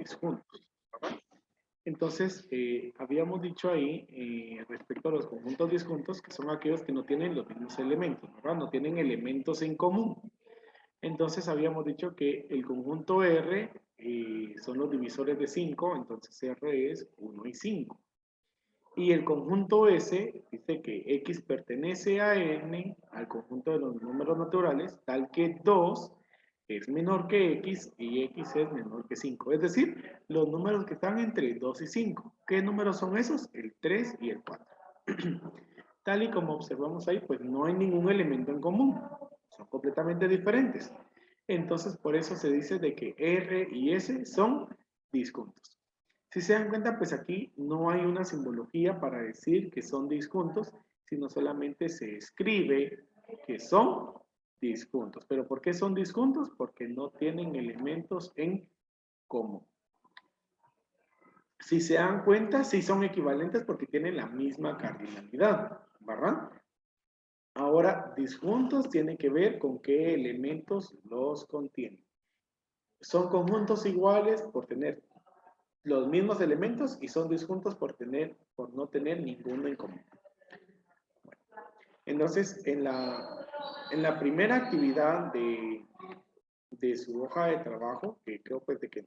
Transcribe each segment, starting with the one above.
disjuntos, ¿verdad? Entonces, habíamos dicho ahí, respecto a los conjuntos disjuntos, que son aquellos que no tienen los mismos elementos, ¿verdad? No tienen elementos en común. Entonces, habíamos dicho que el conjunto R son los divisores de 5, entonces R es 1 y 5. Y el conjunto S dice que X pertenece a N, al conjunto de los números naturales, tal que 2 es menor que X y X es menor que 5. Es decir, los números que están entre 2 y 5. ¿Qué números son esos? El 3 y el 4. Tal y como observamos ahí, pues no hay ningún elemento en común. Son completamente diferentes. Entonces, por eso se dice de que R y S son disjuntos. Si se dan cuenta, pues aquí no hay una simbología para decir que son disjuntos, sino solamente se escribe que son disjuntos. ¿Pero por qué son disjuntos? Porque no tienen elementos en común. Si se dan cuenta, sí son equivalentes porque tienen la misma cardinalidad, ¿verdad? Ahora, disjuntos tiene que ver con qué elementos los contienen. Son conjuntos iguales por tener los mismos elementos y son disjuntos por no tener ninguno en común. Bueno, entonces, en la primera actividad de su hoja de trabajo, que creo pues de que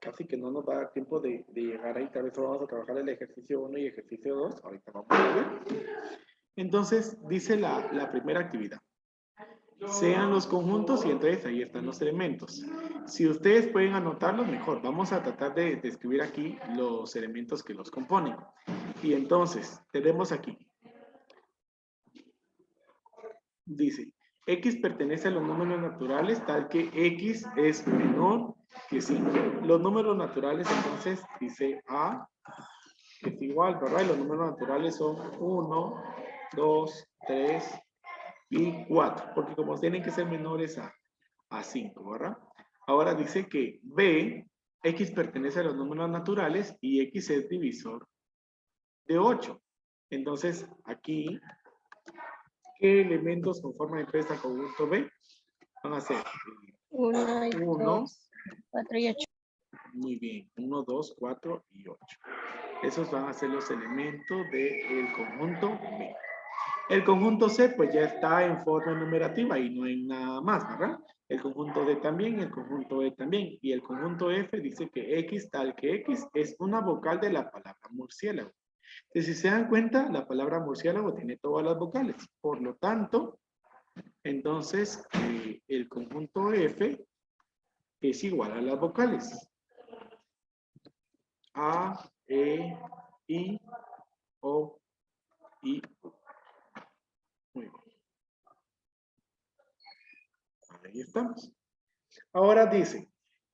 casi que no nos va a dar tiempo de llegar ahí, tal vez solo vamos a trabajar el ejercicio 1 y ejercicio 2, ahorita vamos a ver. Entonces, dice la primera actividad. Sean los conjuntos y entonces ahí están los elementos. Si ustedes pueden anotarlos, mejor. Vamos a tratar de escribir aquí los elementos que los componen. Y entonces, tenemos aquí. Dice, X pertenece a los números naturales tal que X es menor que 5. Los números naturales entonces dice A es igual, ¿verdad? Y los números naturales son 1, 2, 3 y 4, porque como tienen que ser menores a 5, ¿verdad? Ahora dice que B, X pertenece a los números naturales y X es divisor de 8. Entonces, aquí, ¿qué elementos conforman entonces al conjunto B? Van a ser 1, 1, 2, 4 y 8. muy bien, 1, 2, 4 y 8. Esos van a ser los elementos del conjunto B. El conjunto C pues ya está en forma numerativa y no hay nada más, ¿verdad? El conjunto D también, el conjunto E también. Y el conjunto F dice que X tal que X es una vocal de la palabra murciélago. Entonces, si se dan cuenta, la palabra murciélago tiene todas las vocales. Por lo tanto, entonces, el conjunto F es igual a las vocales. A, E, I, O, I, U. Muy bien. Ahí estamos. Ahora dice,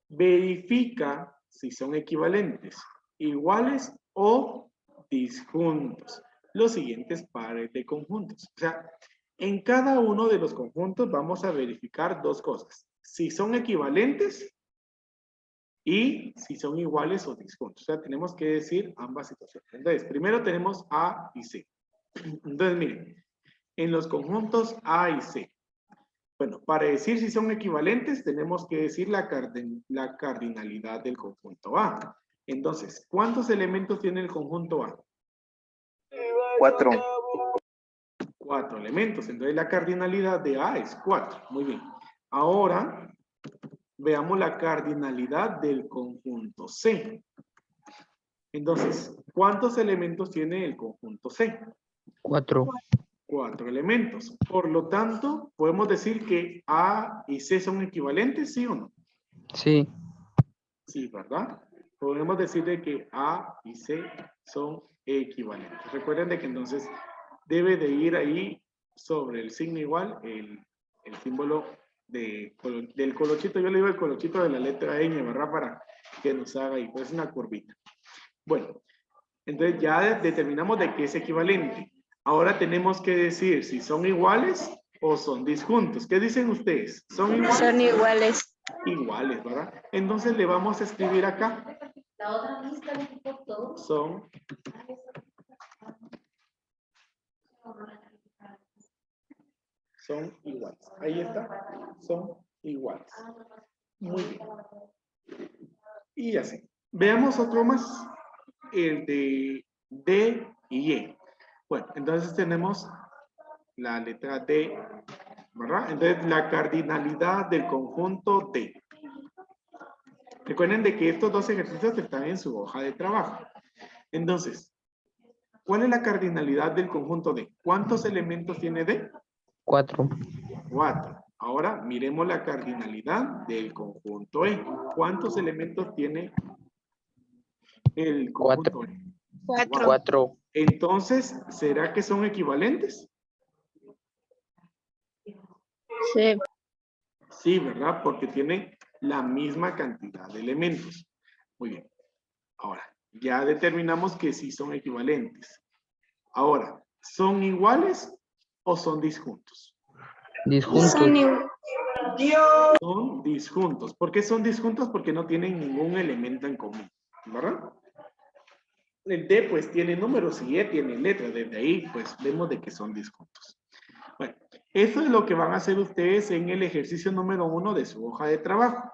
verifica si son equivalentes, iguales o disjuntos. Los siguientes pares de conjuntos. O sea, en cada uno de los conjuntos vamos a verificar dos cosas. Si son equivalentes y si son iguales o disjuntos. O sea, tenemos que decir ambas situaciones. Entonces, primero tenemos A y C. Entonces, miren, en los conjuntos A y C, bueno, para decir si son equivalentes, tenemos que decir la cardinalidad del conjunto A. Entonces, ¿cuántos elementos tiene el conjunto A? 4. 4 elementos. Entonces, la cardinalidad de A es 4. Muy bien. Ahora, veamos la cardinalidad del conjunto C. Entonces, ¿cuántos elementos tiene el conjunto C? 4. 4 elementos. Por lo tanto, podemos decir que A y C son equivalentes, ¿sí o no? Sí. Sí, ¿verdad? Podemos decir de que A y C son equivalentes. Recuerden de que entonces debe de ir ahí sobre el signo igual el símbolo del colochito. Yo le digo el colochito de la letra Ñ, ¿verdad? Para que nos haga ahí, pues una curvita. Bueno, entonces ya determinamos de qué es equivalente. Ahora tenemos que decir si son iguales o son disjuntos. ¿Qué dicen ustedes? ¿Son iguales? Son iguales. Iguales, ¿verdad? Entonces le vamos a escribir acá. Son iguales. Ahí está. Son iguales. Muy bien. Y así. Veamos otro más, el de D y E. Bueno, entonces tenemos la letra D, ¿verdad? Entonces, la cardinalidad del conjunto D. Recuerden de que estos dos ejercicios están en su hoja de trabajo. Entonces, ¿cuál es la cardinalidad del conjunto D? ¿Cuántos elementos tiene D? 4. 4. Ahora, miremos la cardinalidad del conjunto E. ¿Cuántos elementos tiene el conjunto E? 4. 4. Entonces, ¿será que son equivalentes? Sí. Sí, ¿verdad? Porque tienen la misma cantidad de elementos. Muy bien. Ahora, ya determinamos que sí son equivalentes. Ahora, ¿son iguales o son disjuntos? Disjuntos. Son disjuntos. ¿Por qué son disjuntos? Porque no tienen ningún elemento en común, ¿verdad? El D pues tiene números y E tiene letras. Desde ahí pues vemos de que son disjuntos. Bueno, eso es lo que van a hacer ustedes en el ejercicio número 1 de su hoja de trabajo.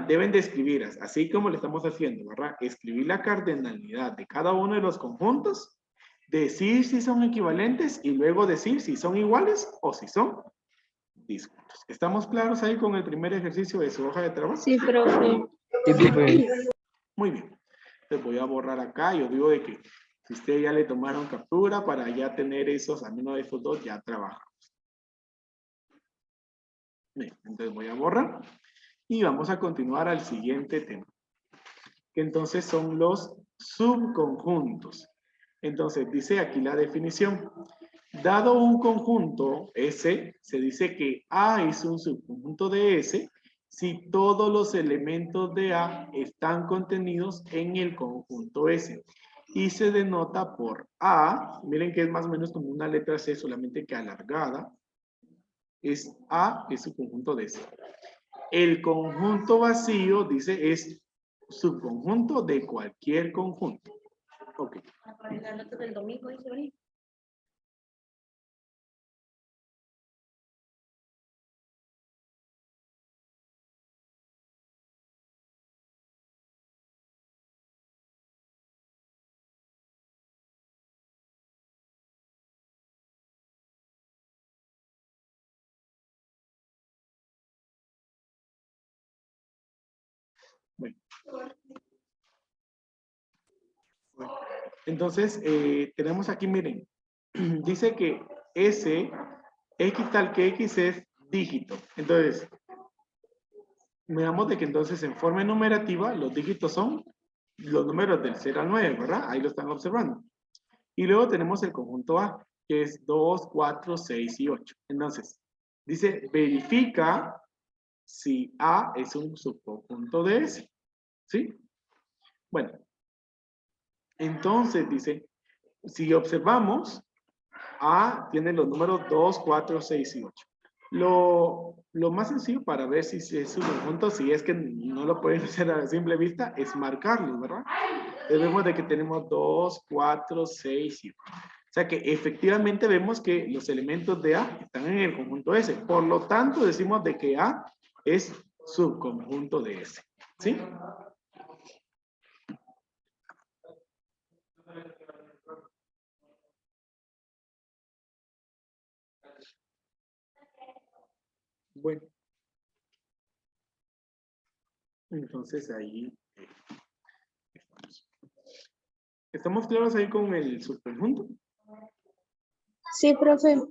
Deben de escribir, así como le estamos haciendo, ¿verdad? Escribir la cardinalidad de cada uno de los conjuntos, decir si son equivalentes y luego decir si son iguales o si son disjuntos. ¿Estamos claros ahí con el primer ejercicio de su hoja de trabajo? Sí, profe. Sí, profe. Muy bien. Les voy a borrar acá. Yo digo de que si ustedes ya le tomaron captura para ya tener esos, al menos de estos dos, ya trabajamos. Bien, entonces voy a borrar. Y vamos a continuar al siguiente tema. Que entonces son los subconjuntos. Entonces dice aquí la definición. Dado un conjunto S, se dice que A es un subconjunto de S si todos los elementos de A están contenidos en el conjunto S. Y se denota por A, miren que es más o menos como una letra C, solamente que alargada. Es A, es su conjunto de S. El conjunto vacío, dice, es subconjunto de cualquier conjunto. Ok. La nota del domingo, dice venir. Bueno. Entonces, tenemos aquí, miren, dice que S, X tal que X es dígito. Entonces, miramos de que entonces en forma enumerativa los dígitos son los números del 0 al 9, ¿verdad? Ahí lo están observando. Y luego tenemos el conjunto A, que es 2, 4, 6 y 8. Entonces, dice, verifica si A es un subconjunto de S. ¿Sí? Bueno, entonces dice, si observamos, A tiene los números 2, 4, 6 y 8. Lo más sencillo para ver si es un conjunto, si es que no lo pueden hacer a simple vista, es marcarlos, ¿verdad? Vemos de que tenemos 2, 4, 6 y 8. O sea que efectivamente vemos que los elementos de A están en el conjunto S. Por lo tanto, decimos de que A es subconjunto de S. ¿Sí? Bueno. Entonces ahí estamos. ¿Estamos claros ahí con el subconjunto? Sí, profe.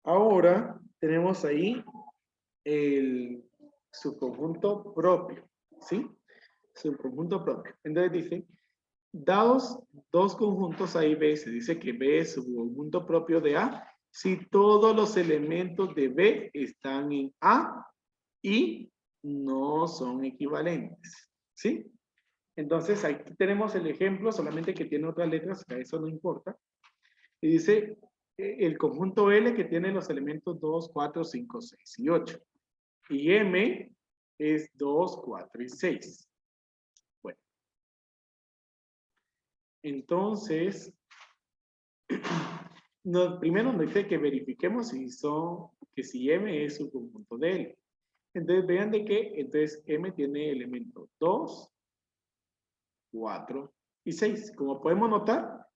Ahora tenemos ahí el subconjunto propio, ¿sí? Subconjunto propio. Entonces dice, dados dos conjuntos A y B, se dice que B es subconjunto propio de A si todos los elementos de B están en A y no son equivalentes, ¿sí? Entonces aquí tenemos el ejemplo, solamente que tiene otras letras, que a eso no importa. Y dice el conjunto L que tiene los elementos 2, 4, 5, 6 y 8. Y M es 2, 4 y 6. Bueno. Entonces, primero nos dice que verifiquemos si M es un conjunto de L. Entonces vean de que entonces M tiene elemento 2, 4 y 6. Como podemos notar,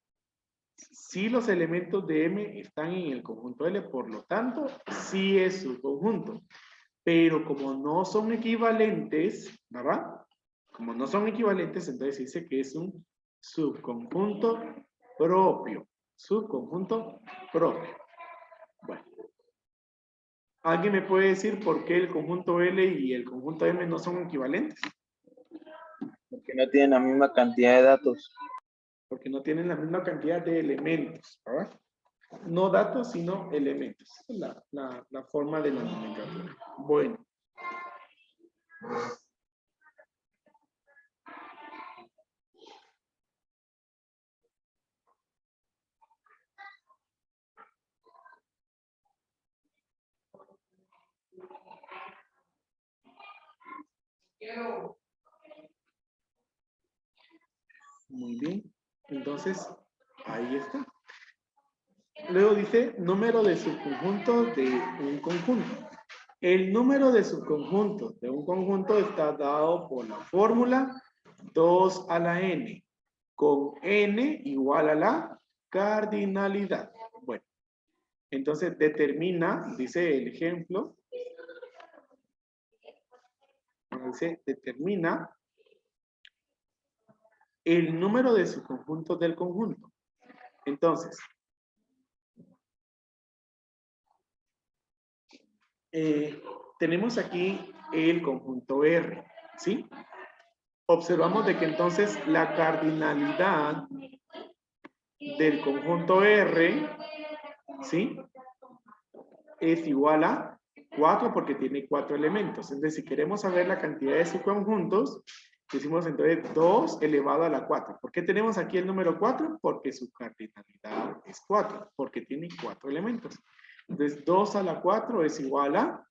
si los elementos de M están en el conjunto L, por lo tanto, sí es su conjunto. Pero como no son equivalentes, ¿verdad? Como no son equivalentes, entonces dice que es un subconjunto propio. Subconjunto propio. Bueno. ¿Alguien me puede decir por qué el conjunto L y el conjunto M no son equivalentes? Porque no tienen la misma cantidad de datos. Porque no tienen la misma cantidad de elementos, ¿verdad? No datos, sino elementos. La forma de la nomenclatura. Bueno. Muy bien. Entonces, ahí está. Luego dice número de subconjuntos de un conjunto. El número de subconjuntos de un conjunto está dado por la fórmula 2 a la n, con n igual a la cardinalidad. Bueno, entonces determina, dice el ejemplo, dice, determina el número de subconjuntos del conjunto. Entonces, tenemos aquí el conjunto R, ¿sí? Observamos de que entonces la cardinalidad del conjunto R, ¿sí? Es igual a 4 porque tiene 4 elementos. Entonces, si queremos saber la cantidad de subconjuntos, decimos entonces 2 elevado a la 4. ¿Por qué tenemos aquí el número 4? Porque su cardinalidad es 4, porque tiene 4 elementos. Entonces, 2 a la 4 es igual a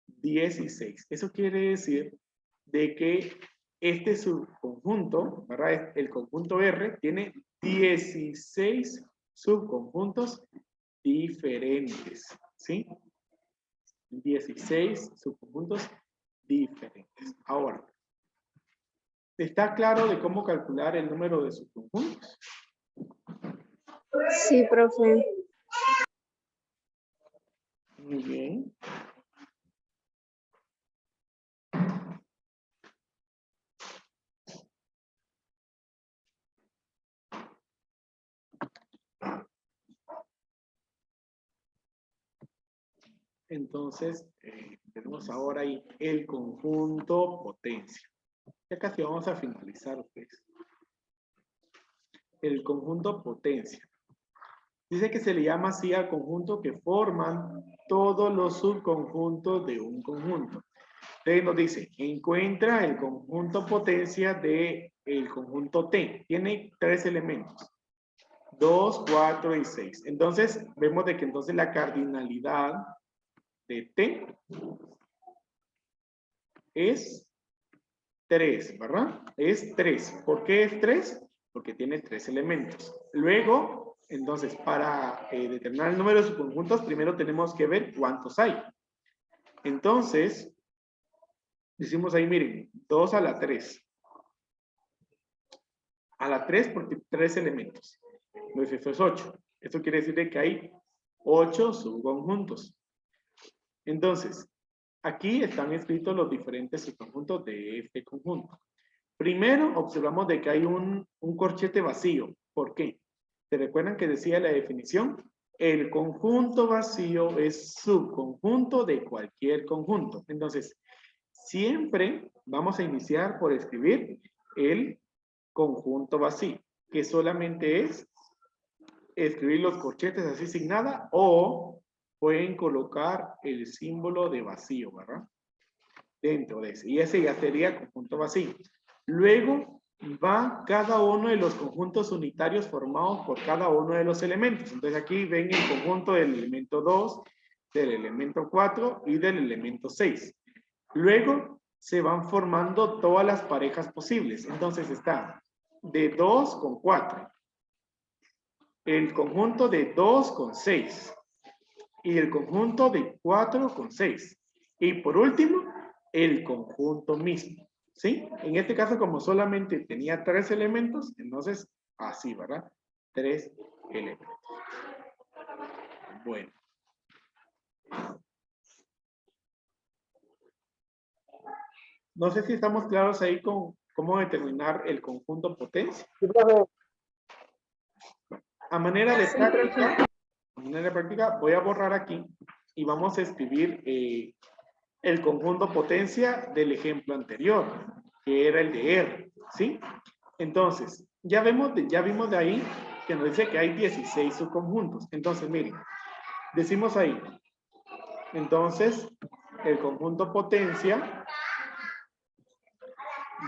16. Eso quiere decir de que este subconjunto, ¿verdad? El conjunto R tiene 16 subconjuntos diferentes, ¿sí? 16 subconjuntos diferentes. Ahora, ¿está claro de cómo calcular el número de subconjuntos? Sí, profe. Muy bien. Entonces, tenemos ahora ahí el conjunto potencia. Ya casi vamos a finalizar, pues. El conjunto potencia. Dice que se le llama así al conjunto que forman todos los subconjuntos de un conjunto. Entonces nos dice, encuentra el conjunto potencia del conjunto T. Tiene 3 elementos. 2, 4 y 6. Entonces, vemos de que entonces la cardinalidad de T es 3, ¿verdad? Es 3. ¿Por qué es 3? Porque tiene 3 elementos. Luego, entonces, para determinar el número de subconjuntos, primero tenemos que ver cuántos hay. Entonces, decimos ahí, miren, 2 a la 3. A la 3 porque 3 elementos. Entonces, esto es 8. Esto quiere decir que hay 8 subconjuntos. Entonces, aquí están escritos los diferentes subconjuntos de este conjunto. Primero, observamos de que hay un corchete vacío. ¿Por qué? ¿Se recuerdan que decía la definición? El conjunto vacío es subconjunto de cualquier conjunto. Entonces, siempre vamos a iniciar por escribir el conjunto vacío, que solamente es escribir los corchetes así sin nada, o pueden colocar el símbolo de vacío, ¿verdad? Dentro de ese. Y ese ya sería conjunto vacío. Luego va cada uno de los conjuntos unitarios formados por cada uno de los elementos. Entonces aquí ven el conjunto del elemento 2, del elemento 4 y del elemento 6. Luego se van formando todas las parejas posibles. Entonces está de 2 con 4. El conjunto de 2 con 6. Y el conjunto de 4 con 6. Y por último, el conjunto mismo. ¿Sí? En este caso, como solamente tenía 3 elementos, entonces así, ¿verdad? 3 elementos. Bueno. No sé si estamos claros ahí con cómo determinar el conjunto potencia. A manera de práctica, voy a borrar aquí y vamos a escribir el conjunto potencia del ejemplo anterior, que era el de R, ¿sí? Entonces, ya vimos de ahí que nos dice que hay 16 subconjuntos. Entonces, miren, decimos ahí, entonces, el conjunto potencia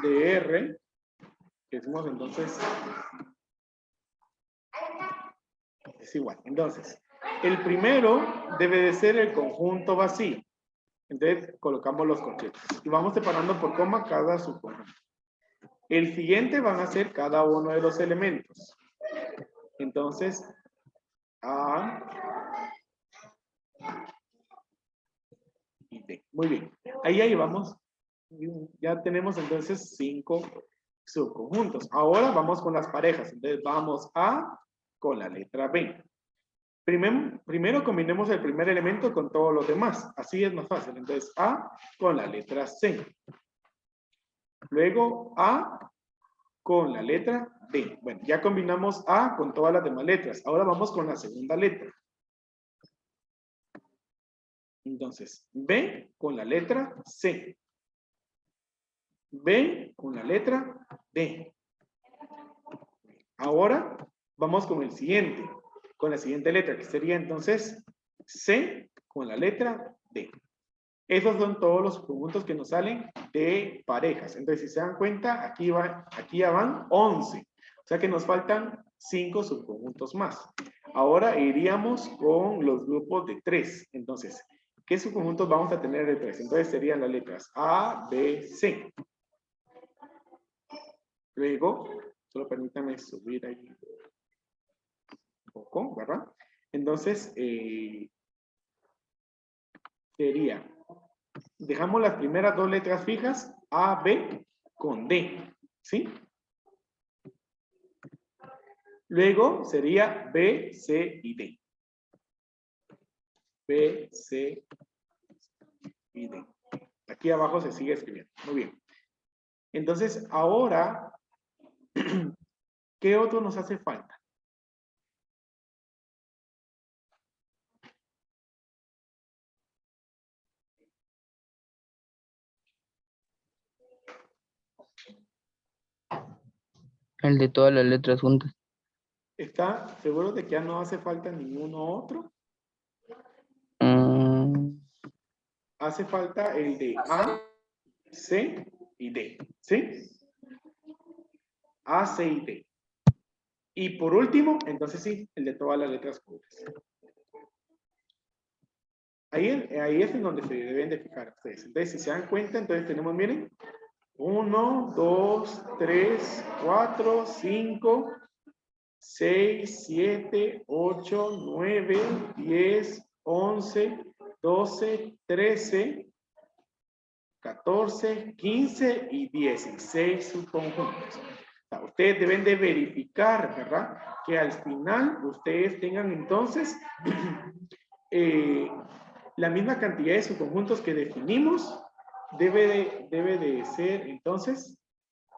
de R, que decimos entonces, es igual. Entonces, el primero debe de ser el conjunto vacío. Entonces, colocamos los corchetes y vamos separando por coma cada subconjunto. El siguiente van a ser cada uno de los elementos. Entonces, A y B. Muy bien. Ahí vamos. Ya tenemos entonces 5 subconjuntos. Ahora vamos con las parejas. Entonces, vamos A con la letra B. Primero combinemos el primer elemento con todos los demás. Así es más fácil. Entonces, A con la letra C. Luego, A con la letra B. Bueno, ya combinamos A con todas las demás letras. Ahora vamos con la segunda letra. Entonces, B con la letra C. B con la letra D. Ahora vamos con el siguiente. Con la siguiente letra, que sería entonces C con la letra D. Esos son todos los conjuntos que nos salen de parejas. Entonces, si se dan cuenta, aquí ya van 11. O sea que nos faltan 5 subconjuntos más. Ahora iríamos con los grupos de 3. Entonces, ¿qué subconjuntos vamos a tener de 3? Entonces serían las letras A, B, C. Luego, solo permítame subir ahí un poco, ¿verdad? Entonces, sería, dejamos las primeras 2 letras fijas, A, B, con D, ¿sí? Luego sería B, C y D. B, C y D. Aquí abajo se sigue escribiendo. Muy bien. Entonces, ahora, ¿qué otro nos hace falta? El de todas las letras juntas. ¿Está seguro de que ya no hace falta ninguno otro? Hace falta el de A, C y D, ¿sí? A, C y D. Y por último, entonces sí, el de todas las letras juntas. Ahí es en donde se deben de fijar ustedes. Entonces, si se dan cuenta, entonces tenemos, miren, 1, 2, 3, 4, 5, 6, 7, 8, 9, 10, 11, 12, 13, 14, 15 y 16 subconjuntos. O sea, ustedes deben de verificar, ¿verdad? Que al final ustedes tengan entonces la misma cantidad de subconjuntos que definimos debe de ser entonces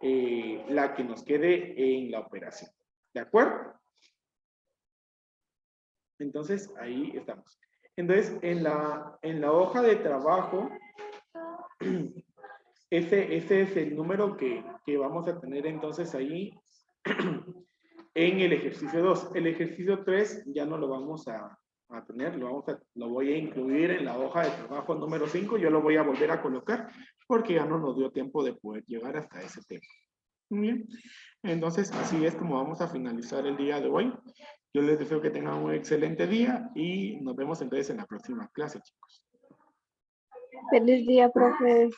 la que nos quede en la operación. ¿De acuerdo? Entonces, ahí estamos. Entonces, en la hoja de trabajo, ese es el número que vamos a tener entonces ahí en el ejercicio 2. El ejercicio 3 ya no lo vamos a tener, lo voy a incluir en la hoja de trabajo número 5. Yo lo voy a volver a colocar porque ya no nos dio tiempo de poder llegar hasta ese tema. Bien, entonces así es como vamos a finalizar el día de hoy. Yo les deseo que tengan un excelente día y nos vemos entonces en la próxima clase, chicos. Feliz día, profe.